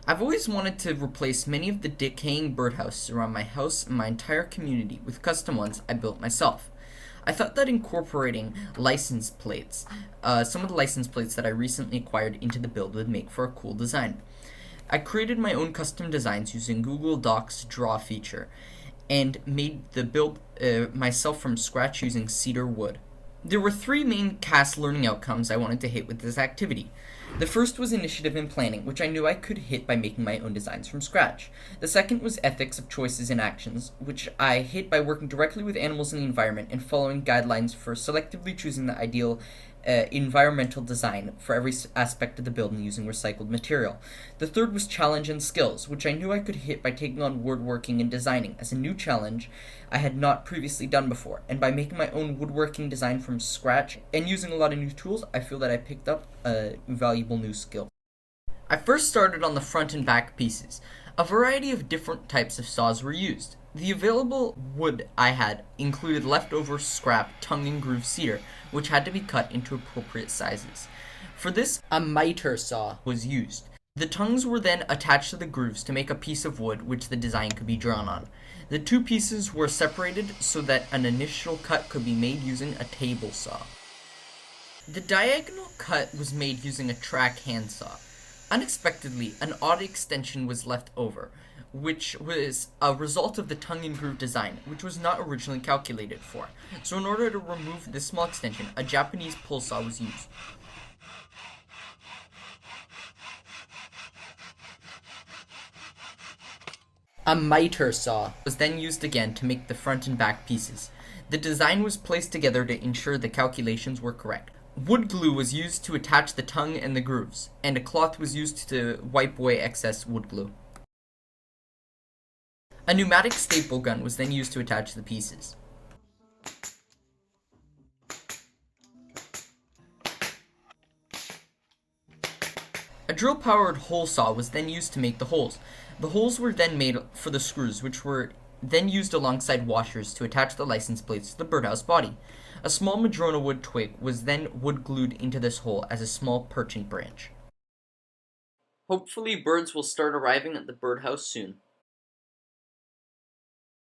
I've always wanted to replace many of the decaying birdhouses around my house and my entire community with custom ones I built myself. I thought that incorporating license plates, some of the license plates that I recently acquired into the build would make for a cool design. I created my own custom designs using Google Docs Draw feature and made the build myself from scratch using cedar wood. There were three main cast learning outcomes I wanted to hit with this activity. The first was initiative and planning, which I knew I could hit by making my own designs from scratch. The second was ethics of choices and actions, which I hit by working directly with animals in the environment and following guidelines for selectively choosing the ideal environmental design for every aspect of the build and using recycled material. The third was challenge and skills, which I knew I could hit by taking on woodworking and designing as a new challenge I had not previously done before. And by making my own woodworking design from scratch and using a lot of new tools, I feel that I picked up a valuable new skill. I first started on the front and back pieces. A variety of different types of saws were used. The available wood I had included leftover scrap tongue and groove cedar, which had to be cut into appropriate sizes. For this, a miter saw was used. The tongues were then attached to the grooves to make a piece of wood which the design could be drawn on. The two pieces were separated so that an initial cut could be made using a table saw. The diagonal cut was made using a track handsaw. Unexpectedly, an odd extension was left over, which was a result of the tongue and groove design, which was not originally calculated for. So in order to remove this small extension, a Japanese pull saw was used. A miter saw was then used again to make the front and back pieces. The design was placed together to ensure the calculations were correct. Wood glue was used to attach the tongue and the grooves, and a cloth was used to wipe away excess wood glue. A pneumatic staple gun was then used to attach the pieces. A drill-powered hole saw was then used to make the holes. The holes were then made for the screws, which were then used alongside washers to attach the license plates to the birdhouse body. A small madrona wood twig was then wood glued into this hole as a small perching branch. Hopefully birds will start arriving at the birdhouse soon.